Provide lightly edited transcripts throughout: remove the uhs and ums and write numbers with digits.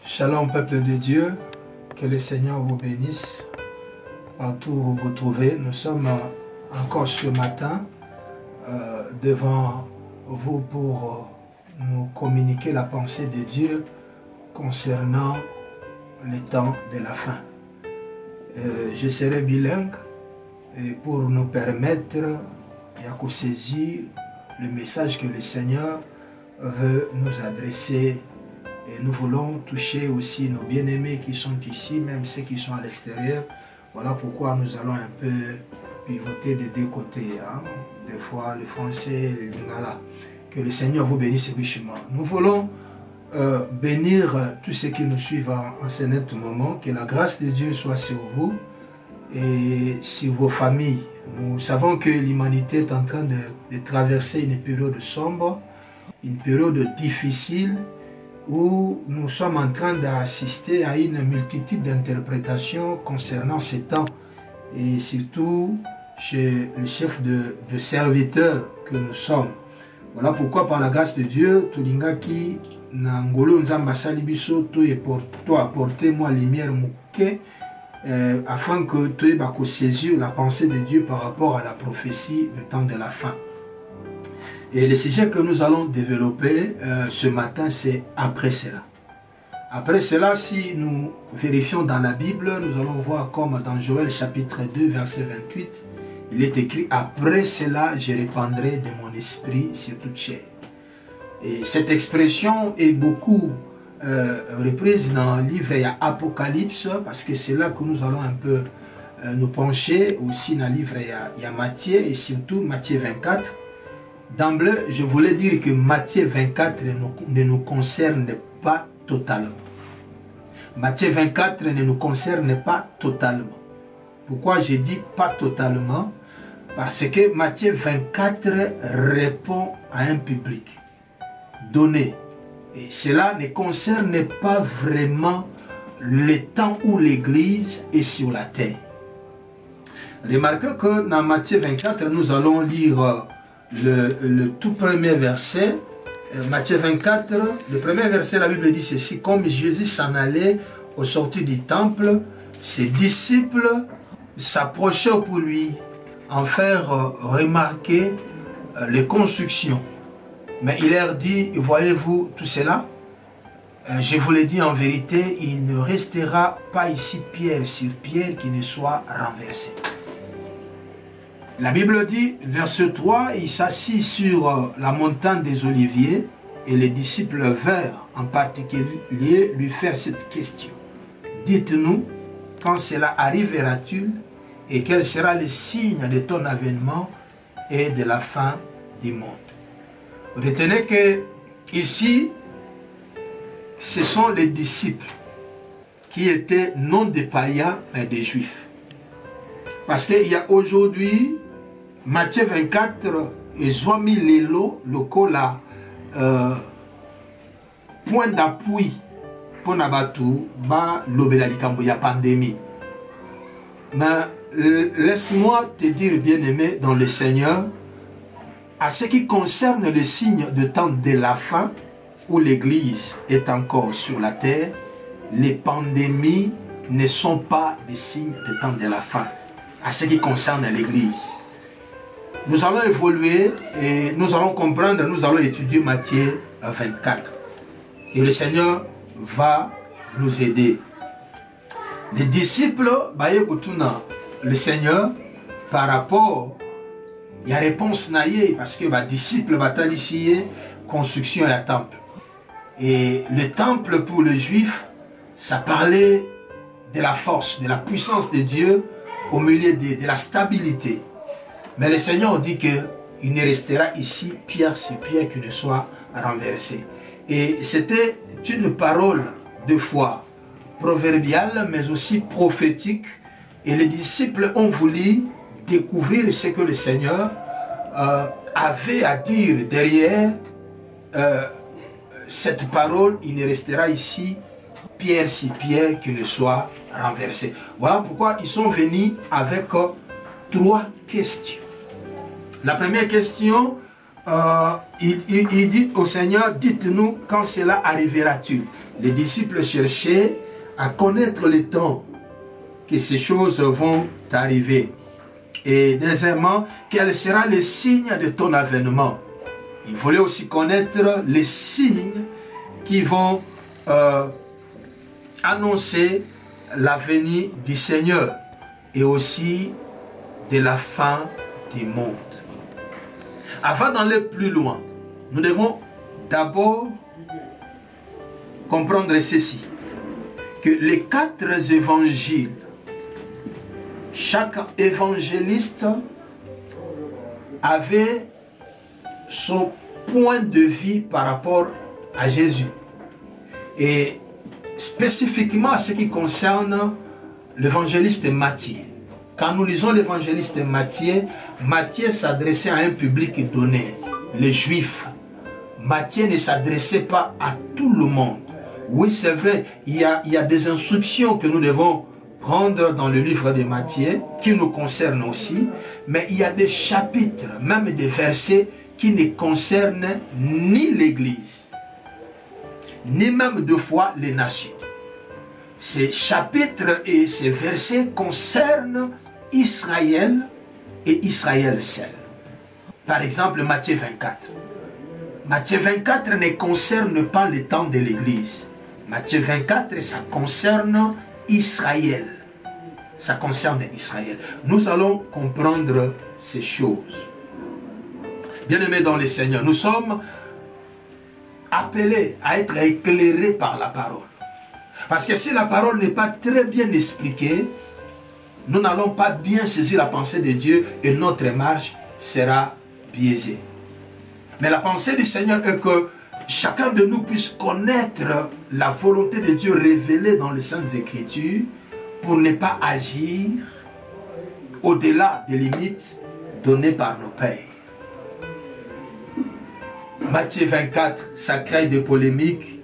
Shalom peuple de Dieu, que le Seigneur vous bénisse partout où vous vous trouvez. Nous sommes encore ce matin devant vous pour nous communiquer la pensée de Dieu concernant les temps de la fin. Je serai bilingue et pour nous permettre de saisir le message que le Seigneur veut nous adresser. Et nous voulons toucher aussi nos bien-aimés qui sont ici, même ceux qui sont à l'extérieur. Voilà pourquoi nous allons un peu pivoter des deux côtés. Des fois le français et le lingala. Que le Seigneur vous bénisse richement. Nous voulons bénir tous ceux qui nous suivent en ce net moment. Que la grâce de Dieu soit sur vous et sur vos familles. Nous savons que l'humanité est en train de traverser une période sombre, une période difficile, où nous sommes en train d'assister à une multitude d'interprétations concernant ces temps, et surtout chez le chef de serviteurs que nous sommes. Voilà pourquoi par la grâce de Dieu, Tulingaki, Nangolo Nzamba Salibiso, toi apportez-moi lumière mouké, afin que tu aies saisir la pensée de Dieu par rapport à la prophétie du temps de la fin. Et le sujet que nous allons développer ce matin, c'est après cela. Après cela, si nous vérifions dans la Bible, nous allons voir comme dans Joël chapitre 2, verset 28, il est écrit « Après cela, je répandrai de mon esprit sur toute chair ». Et cette expression est beaucoup reprise dans le livre Apocalypse, parce que c'est là que nous allons un peu nous pencher. Aussi dans le livre il y a Matthieu, et surtout Matthieu 24. D'emblée, je voulais dire que Matthieu 24 ne nous concerne pas totalement. Matthieu 24 ne nous concerne pas totalement. Pourquoi je dis pas totalement? Parce que Matthieu 24 répond à un public donné. Et cela ne concerne pas vraiment le temps où l'Église est sur la terre. Remarquez que dans Matthieu 24, nous allons lire le tout premier verset, Matthieu 24, le premier verset, la Bible dit ceci: comme Jésus s'en allait au sortir du temple, ses disciples s'approchaient pour lui en faire remarquer les constructions. Mais il leur dit: voyez-vous tout cela? Je vous le dis en vérité, il ne restera pas ici pierre sur pierre qui ne soit renversée. La Bible dit, verset 3, il s'assit sur la montagne des Oliviers et les disciples vinrent en particulier lui faire cette question. Dites-nous, quand cela arrivera-t-il et quel sera le signe de ton avènement et de la fin du monde? Retenez que ici, ce sont les disciples qui étaient non des païens mais des juifs. Parce qu'il y a aujourd'hui Matthieu 24, ils ont mis les lots locaux là, point d'appui pour Nabatou, ba l'obélalikambo, il y a pandémie. Mais laisse-moi te dire, bien-aimé dans le Seigneur, à ce qui concerne le signe de temps de la fin, où l'Église est encore sur la terre, les pandémies ne sont pas des signes de temps de la fin, à ce qui concerne l'Église. Nous allons évoluer et nous allons comprendre, nous allons étudier Matthieu 24. Et le Seigneur va nous aider. Les disciples, le Seigneur, par rapport, il y a réponse naïe, parce que les disciples, ici, construction et un temple. Et le temple pour les Juifs, ça parlait de la force, de la puissance de Dieu au milieu de la stabilité. Mais le Seigneur dit qu'il ne restera ici pierre sur pierre qui ne soit renversée. Et c'était une parole de foi proverbiale, mais aussi prophétique. Et les disciples ont voulu découvrir ce que le Seigneur avait à dire derrière cette parole. Il ne restera ici pierre sur pierre qui ne soit renversée. Voilà pourquoi ils sont venus avec 3 questions. La première question, il dit au Seigneur, dites-nous quand cela arrivera-t-il. les disciples cherchaient à connaître le temps que ces choses vont arriver. Et deuxièmement, quel sera le signe de ton avènement? Il voulait aussi connaître les signes qui vont annoncer la venue du Seigneur et aussi de la fin du monde. Avant d'aller plus loin, nous devons d'abord comprendre ceci, que les 4 évangiles, chaque évangéliste avait son point de vue par rapport à Jésus. Et spécifiquement à ce qui concerne l'évangéliste Matthieu. Quand nous lisons l'évangéliste Matthieu, Matthieu s'adressait à un public donné, les Juifs. Matthieu ne s'adressait pas à tout le monde. Oui, c'est vrai, il y a des instructions que nous devons prendre dans le livre de Matthieu, qui nous concernent aussi, mais il y a des chapitres, même des versets, qui ne concernent ni l'Église, ni même deux fois les nations. Ces chapitres et ces versets concernent Israël et Israël seul. Par exemple, Matthieu 24. Matthieu 24 ne concerne pas le temps de l'Église. Matthieu 24, ça concerne Israël. Ça concerne Israël. Nous allons comprendre ces choses. Bien-aimés dans le Seigneur, nous sommes appelés à être éclairés par la parole. Parce que si la parole n'est pas très bien expliquée, nous n'allons pas bien saisir la pensée de Dieu et notre marche sera biaisée. Mais la pensée du Seigneur est que chacun de nous puisse connaître la volonté de Dieu révélée dans les Saintes Écritures pour ne pas agir au-delà des limites données par nos pères. Matthieu 24, ça crée des polémiques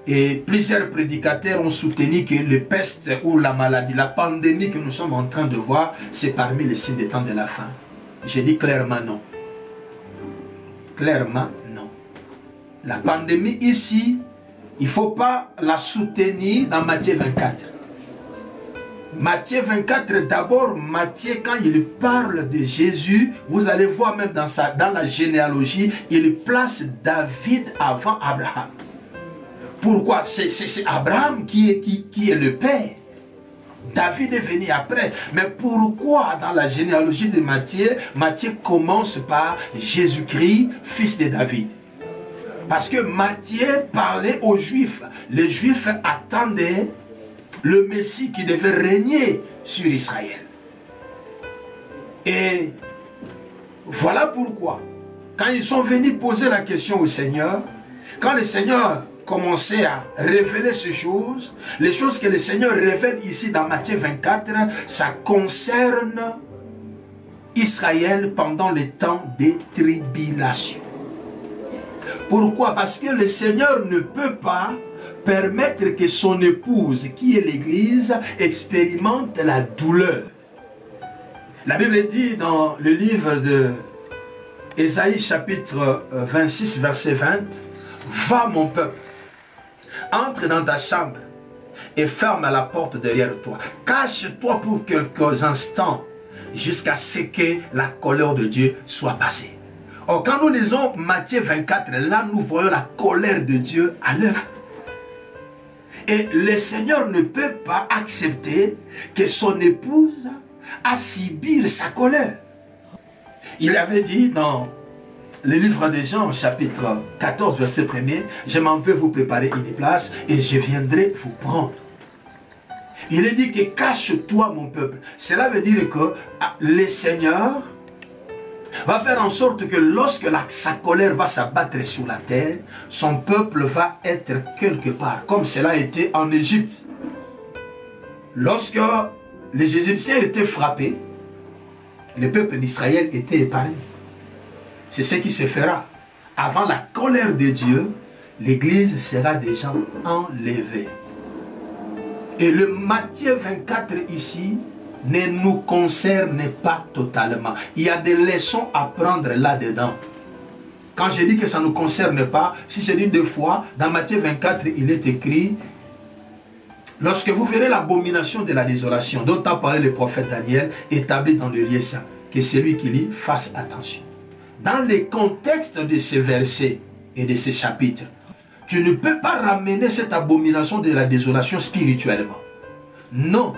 et plusieurs prédicateurs ont soutenu que le peste ou la maladie, la pandémie que nous sommes en train de voir, c'est parmi les signes des temps de la fin. Je dis clairement non. Clairement non. La pandémie ici, il ne faut pas la soutenir dans Matthieu 24. Matthieu 24, d'abord, Matthieu, quand il parle de Jésus, vous allez voir même dans la généalogie, il place David avant Abraham. Pourquoi? C'est Abraham qui est le père. David est venu après. Mais pourquoi dans la généalogie de Matthieu, Matthieu commence par Jésus-Christ, fils de David? Parce que Matthieu parlait aux Juifs. Les Juifs attendaient le Messie qui devait régner sur Israël. Et voilà pourquoi, quand ils sont venus poser la question au Seigneur, quand le Seigneur commençait à révéler ces choses, les choses que le Seigneur révèle ici dans Matthieu 24, ça concerne Israël pendant les temps des tribulations. Pourquoi? Parce que le Seigneur ne peut pas permettre que son épouse, qui est l'Église, expérimente la douleur. La Bible dit dans le livre de Ésaïe chapitre 26, verset 20, « Va mon peuple, entre dans ta chambre et ferme la porte derrière toi. Cache-toi pour quelques instants jusqu'à ce que la colère de Dieu soit passée. » Or, quand nous lisons Matthieu 24, là nous voyons la colère de Dieu à l'œuvre. Et le Seigneur ne peut pas accepter que son épouse a subir sa colère. Il avait dit dans le livre de Jean, chapitre 14, verset 1er, « Je m'en vais vous préparer une place et je viendrai vous prendre. » Il est dit que « Cache-toi mon peuple ». Cela veut dire que le Seigneur va faire en sorte que lorsque sa colère va s'abattre sur la terre, son peuple va être quelque part, comme cela a été en Égypte. Lorsque les Égyptiens étaient frappés, le peuple d'Israël était épargné. C'est ce qui se fera. Avant la colère de Dieu, l'Église sera déjà enlevée. Et le Matthieu 24 ici ne nous concerne pas totalement. Il y a des leçons à prendre là-dedans. Quand je dis que ça ne nous concerne pas, si je dis 2 fois, dans Matthieu 24, il est écrit, lorsque vous verrez l'abomination de la désolation, dont a parlé le prophète Daniel, établi dans le lieu saint, que celui qui lit fasse attention. Dans les contextes de ces versets et de ces chapitres, tu ne peux pas ramener cette abomination de la désolation spirituellement. Non.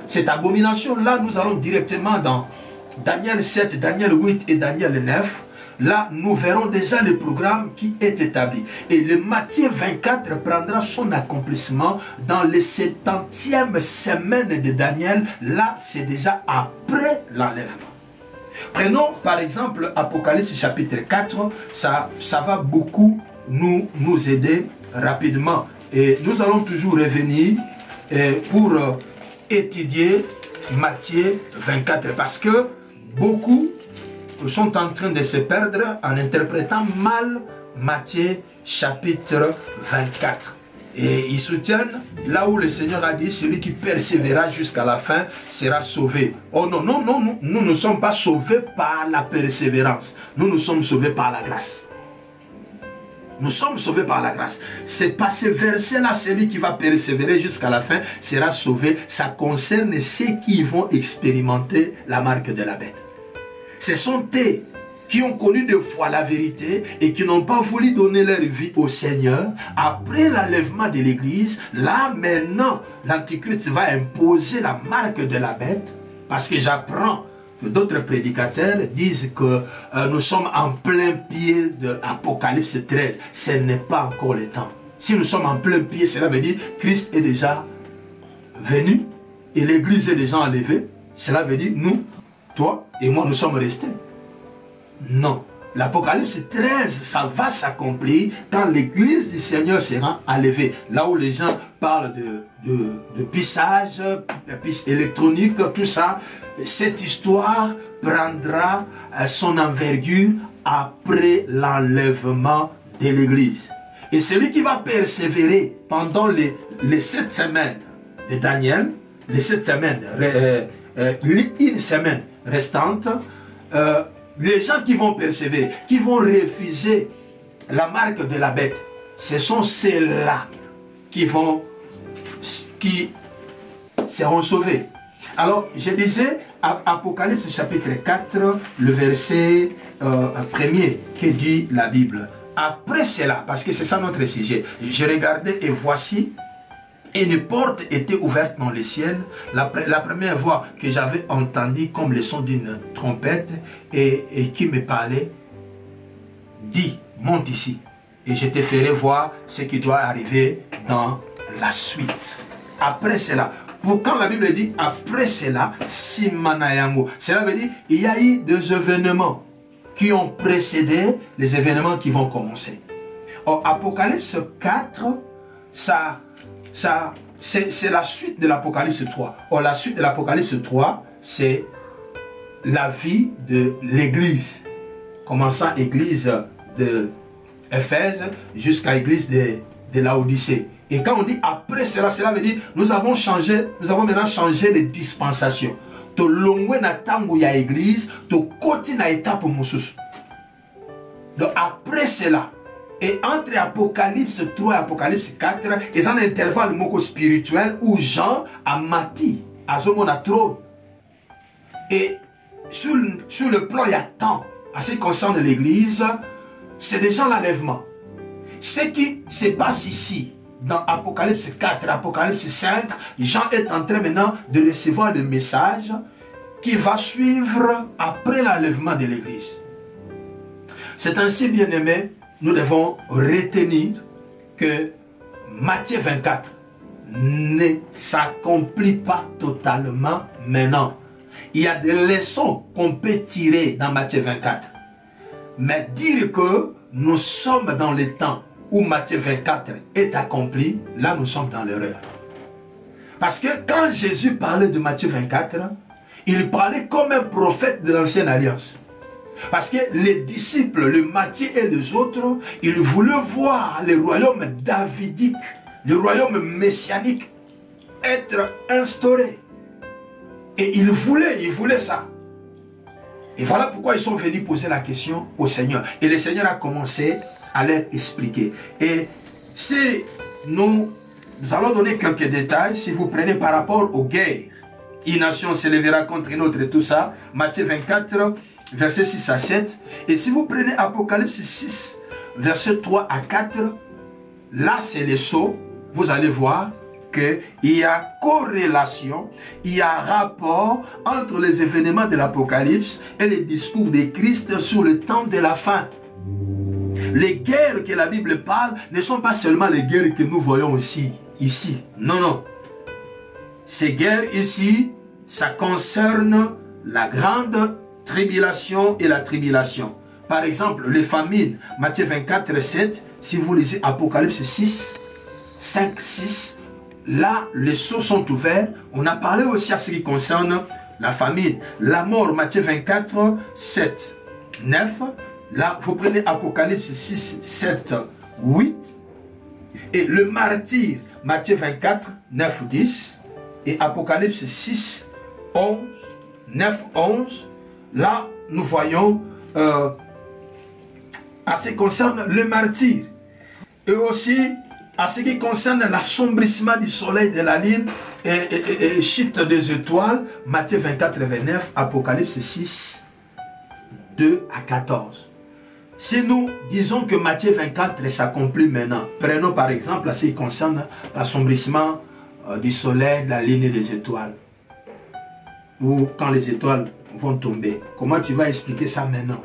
Cette abomination-là, nous allons directement dans Daniel 7, Daniel 8 et Daniel 9. Là, nous verrons déjà le programme qui est établi. Et le Matthieu 24 prendra son accomplissement dans les 70e semaine de Daniel. Là, c'est déjà après l'enlèvement. Prenons par exemple Apocalypse chapitre 4. Ça va beaucoup nous aider rapidement. Et nous allons toujours revenir pour étudier Matthieu 24. Parce que beaucoup sont en train de se perdre en interprétant mal Matthieu chapitre 24. Et ils soutiennent là où le Seigneur a dit, celui qui persévérera jusqu'à la fin sera sauvé. Oh non, non, non, non, nous ne sommes pas sauvés par la persévérance. Nous sommes sauvés par la grâce. Nous sommes sauvés par la grâce. C'est pas ce verset-là, celui qui va persévérer jusqu'à la fin sera sauvé. Ça concerne ceux qui vont expérimenter la marque de la bête. Ce sont eux qui ont connu de fois la vérité et qui n'ont pas voulu donner leur vie au Seigneur. Après l'enlèvement de l'Église, là maintenant, l'Antichrist va imposer la marque de la bête, parce que j'apprends que d'autres prédicateurs disent que nous sommes en plein pied de l'Apocalypse 13. Ce n'est pas encore le temps. Si nous sommes en plein pied, cela veut dire que Christ est déjà venu et l'Église est déjà enlevée. Cela veut dire nous, toi et moi, nous sommes restés. Non. L'Apocalypse 13, ça va s'accomplir quand l'Église du Seigneur sera enlevée. Là où les gens parlent de pissage, piste électronique, tout ça, cette histoire prendra son envergure après l'enlèvement de l'Église. Et celui qui va persévérer pendant les 7 semaines de Daniel, les 7 semaines, une semaine restante, les gens qui vont persévérer, qui vont refuser la marque de la bête, ce sont ceux-là qui seront sauvés. Alors, je disais, Apocalypse chapitre 4, le verset 1er, que dit la Bible. Après cela, parce que c'est ça notre sujet, je regardais et voici, une porte était ouverte dans le ciel. La première voix que j'avais entendue comme le son d'une trompette et qui me parlait, dit, monte ici et je te ferai voir ce qui doit arriver dans la suite. Après cela, quand la Bible dit après cela, Simanayango, cela veut dire il y a eu des événements qui ont précédé les événements qui vont commencer. Or, Apocalypse 4, c'est la suite de l'Apocalypse 3. Or, la suite de l'Apocalypse 3, c'est la vie de l'Église. Commençant l'église de Éphèse jusqu'à l'église de Laodicée. Et quand on dit après cela, cela veut dire nous avons maintenant changé de dispensation. To longwe na tango ya église, to koti na étape mususu. Donc après cela, et entre Apocalypse 3 et Apocalypse 4, il y a un intervalle moko spirituel où Jean a mati, a zomona trône. Et sur le plan, il y a temps. À ce qui concerne l'église, c'est déjà l'enlèvement. Ce qui se passe ici, dans Apocalypse 4, Apocalypse 5, Jean est en train maintenant de recevoir le message qui va suivre après l'enlèvement de l'église. C'est ainsi, bien-aimés, nous devons retenir que Matthieu 24 ne s'accomplit pas totalement maintenant. Il y a des leçons qu'on peut tirer dans Matthieu 24. Mais dire que nous sommes dans le temps où Matthieu 24 est accompli, là nous sommes dans l'erreur. Parce que quand Jésus parlait de Matthieu 24, il parlait comme un prophète de l'ancienne alliance. Parce que les disciples, le Matthieu et les autres, ils voulaient voir le royaume davidique, le royaume messianique être instauré. Et ils voulaient ça. Et voilà pourquoi ils sont venus poser la question au Seigneur. Et le Seigneur a commencé à leur expliquer. Et si nous allons donner quelques détails, si vous prenez par rapport aux guerres, une nation s'élèvera contre une autre et tout ça, Matthieu 24, versets 6 à 7. Et si vous prenez Apocalypse 6, versets 3 à 4, là c'est les sceaux, vous allez voir qu'il y a corrélation, il y a rapport entre les événements de l'Apocalypse et les discours de Christ sur le temps de la fin. Les guerres que la Bible parle ne sont pas seulement les guerres que nous voyons ici. Non, non. Ces guerres ici, ça concerne la grande tribulation et la tribulation. Par exemple, les famines, Matthieu 24, 7, si vous lisez Apocalypse 6, 5, 6, là, les sceaux sont ouverts. On a parlé aussi à ce qui concerne la famine. La mort, Matthieu 24, 7, 9. Là, vous prenez Apocalypse 6, 7, 8. Et le martyr, Matthieu 24, 9, 10. Et Apocalypse 6, 11, 9, 11. Là, nous voyons à ce qui concerne le martyr. Et aussi à ce qui concerne l'assombrissement du soleil, de la lune et chute des étoiles, Matthieu 24, 29, Apocalypse 6, 2 à 14. Si nous disons que Matthieu 24 s'accomplit maintenant, prenons par exemple ce qui concerne l'assombrissement du soleil, de la lune et des étoiles, ou quand les étoiles vont tomber, comment tu vas expliquer ça maintenant?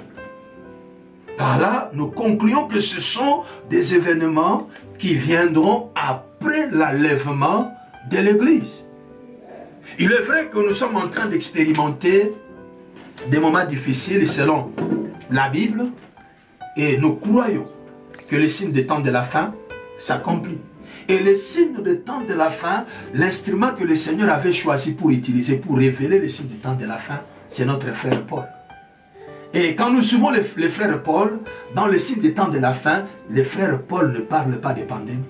Par là, nous concluons que ce sont des événements qui viendront après l'enlèvement de l'Église. Il est vrai que nous sommes en train d'expérimenter des moments difficiles selon la Bible et nous croyons que le signe des temps de la fin s'accomplit. Et le signe des temps de la fin, l'instrument que le Seigneur avait choisi pour utiliser, pour révéler le signe des temps de la fin, c'est notre frère Paul. Et quand nous suivons les frères Paul, dans le signe des temps de la fin, les frères Paul ne parlent pas des pandémies.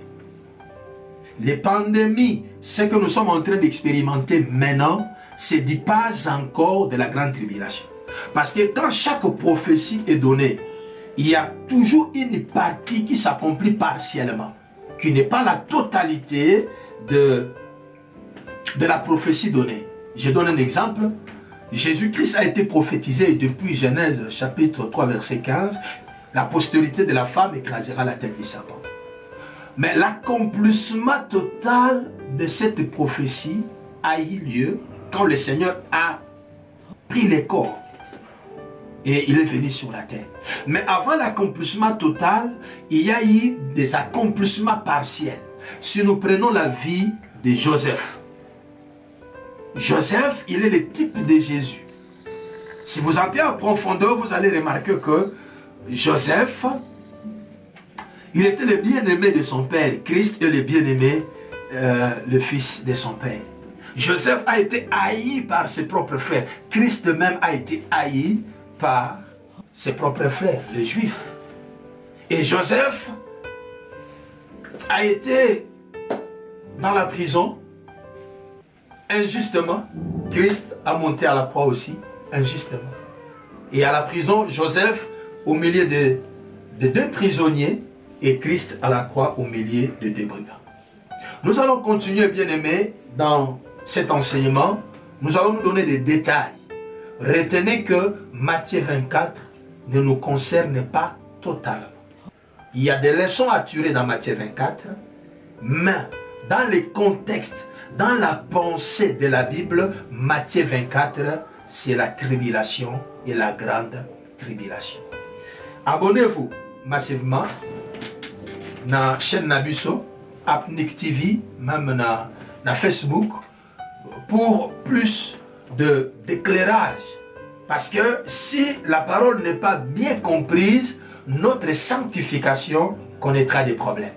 Les pandémies, ce que nous sommes en train d'expérimenter maintenant, c'est du pas encore de la grande tribulation. Parce que quand chaque prophétie est donnée, il y a toujours une partie qui s'accomplit partiellement, qui n'est pas la totalité de la prophétie donnée. Je donne un exemple. Jésus-Christ a été prophétisé depuis Genèse chapitre 3 verset 15. La postérité de la femme écrasera la tête du serpent. Mais l'accomplissement total de cette prophétie a eu lieu quand le Seigneur a pris les corps et il est venu sur la terre. Mais avant l'accomplissement total, il y a eu des accomplissements partiels. Si nous prenons la vie de Joseph, Joseph, il est le type de Jésus. Si vous entrez en profondeur, vous allez remarquer que Joseph, il était le bien-aimé de son père. Christ est le bien-aimé, le fils de son père. Joseph a été haï par ses propres frères. Christ même a été haï par ses propres frères, les Juifs. Et Joseph a été dans la prison injustement. Christ a monté à la croix aussi injustement. Et à la prison, Joseph au milieu de deux prisonniers et Christ à la croix au milieu de deux brigands. Nous allons continuer, bien-aimés, dans cet enseignement. Nous allons nous donner des détails. Retenez que Matthieu 24 ne nous concerne pas totalement. Il y a des leçons à tirer dans Matthieu 24, mais dans les contextes, dans la pensée de la Bible, Matthieu 24, c'est la tribulation et la grande tribulation. Abonnez-vous massivement na chaîne Nabuso, Apnik TV, même na Facebook, pour plus d'éclairage. Parce que si la parole n'est pas bien comprise, notre sanctification connaîtra des problèmes.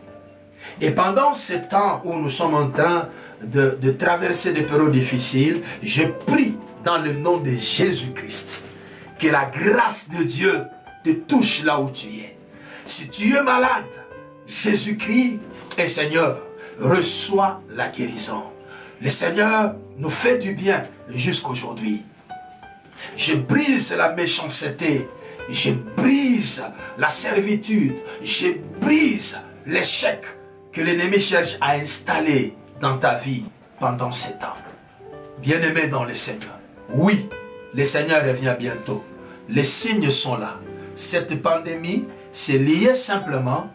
Et pendant ce temps où nous sommes en train de traverser des périodes difficiles, je prie dans le nom de Jésus-Christ que la grâce de Dieu te touche là où tu es. Si tu es malade, Jésus-Christ est Seigneur, reçois la guérison. Le Seigneur nous fait du bien jusqu'aujourd'hui. Je brise la méchanceté. Je brise la servitude. Je brise l'échec que l'ennemi cherche à installer dans ta vie pendant ces temps. Bien-aimé dans le Seigneur, oui, le Seigneur revient bientôt. Les signes sont là. Cette pandémie, c'est lié simplement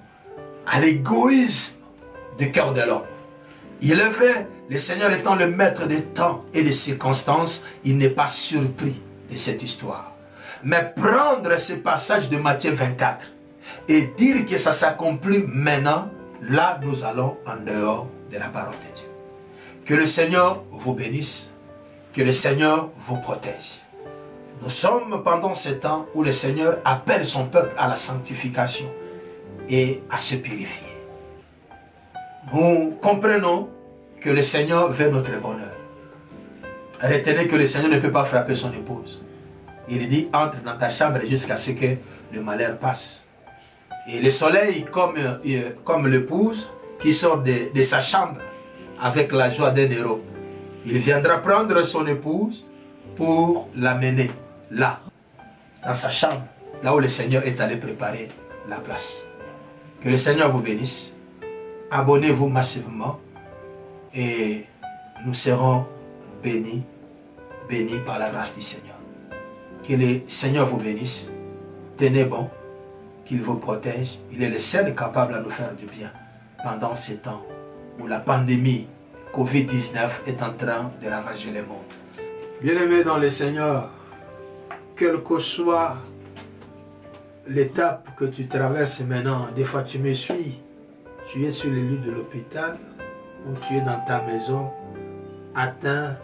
à l'égoïsme du cœur de l'homme. Il est vrai, le Seigneur étant le maître des temps et des circonstances, il n'est pas surpris de cette histoire. Mais prendre ce passage de Matthieu 24 et dire que ça s'accomplit maintenant, là nous allons en dehors de la parole de Dieu. Que le Seigneur vous bénisse, que le Seigneur vous protège. Nous sommes pendant ce temps où le Seigneur appelle son peuple à la sanctification et à se purifier. Nous comprenons que le Seigneur veut notre bonheur. Retenez que le Seigneur ne peut pas frapper son épouse. Il dit, entre dans ta chambre jusqu'à ce que le malheur passe. Et le soleil, comme l'épouse qui sort de sa chambre avec la joie d'un héros, il viendra prendre son épouse pour l'amener là, dans sa chambre, là où le Seigneur est allé préparer la place. Que le Seigneur vous bénisse. Abonnez-vous massivement et nous serons bénis par la grâce du Seigneur. Que le Seigneur vous bénisse. Tenez bon, qu'il vous protège. Il est le seul capable à nous faire du bien pendant ces temps où la pandémie Covid-19 est en train de ravager le monde. Bien-aimés dans le Seigneur, quelle que soit l'étape que tu traverses maintenant, des fois tu me suis, tu es sur le lit de l'hôpital ou tu es dans ta maison atteint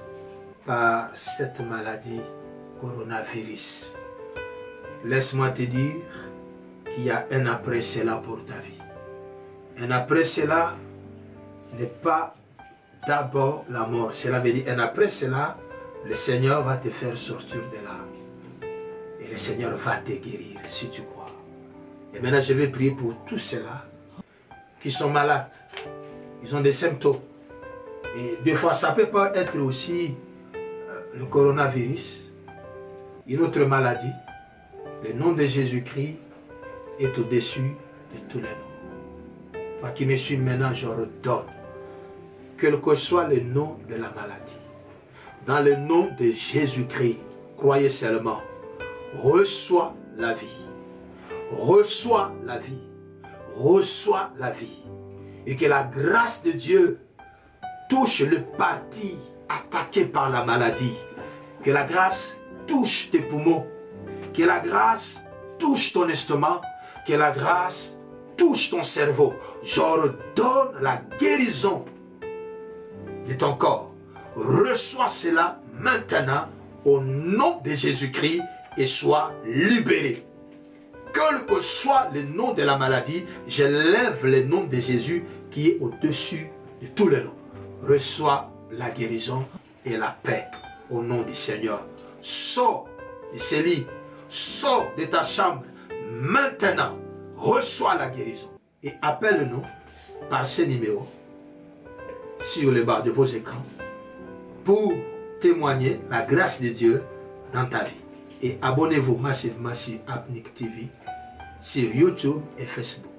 par cette maladie coronavirus. Laisse-moi te dire qu'il y a un après cela pour ta vie. Un après cela n'est pas d'abord la mort. Cela veut dire un après cela, le Seigneur va te faire sortir de là. Et le Seigneur va te guérir si tu crois. Et maintenant je vais prier pour tous ceux-là qui sont malades. Ils ont des symptômes. Et des fois ça peut pas être aussi le coronavirus, une autre maladie. Le nom de Jésus-Christ est au-dessus de tous les noms. Toi qui me suis maintenant, je redonne, quel que soit le nom de la maladie, dans le nom de Jésus-Christ, croyez seulement, reçois la vie, reçois la vie, reçois la vie. Et que la grâce de Dieu touche le parti attaqué par la maladie. Que la grâce touche tes poumons. Que la grâce touche ton estomac. Que la grâce touche ton cerveau. Je redonne la guérison de ton corps. Reçois cela maintenant au nom de Jésus-Christ et sois libéré. Quel que soit le nom de la maladie, je lève le nom de Jésus qui est au-dessus de tous les noms. Reçois la guérison et la paix au nom du Seigneur. Sors de ce lit, sors de ta chambre maintenant. Reçois la guérison et appelle-nous par ce numéro sur le bas de vos écrans pour témoigner la grâce de Dieu dans ta vie. Et abonnez-vous massivement sur Apnic TV, sur YouTube et Facebook.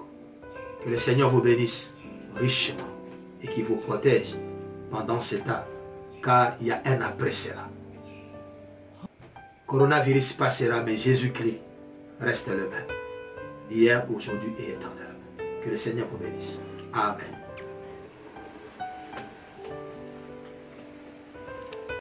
Que le Seigneur vous bénisse richement et qu'il vous protège pendant ce temps, car il y a un après cela. Coronavirus passera, mais Jésus-Christ reste le même, hier, aujourd'hui et éternellement. Que le Seigneur vous bénisse. Amen.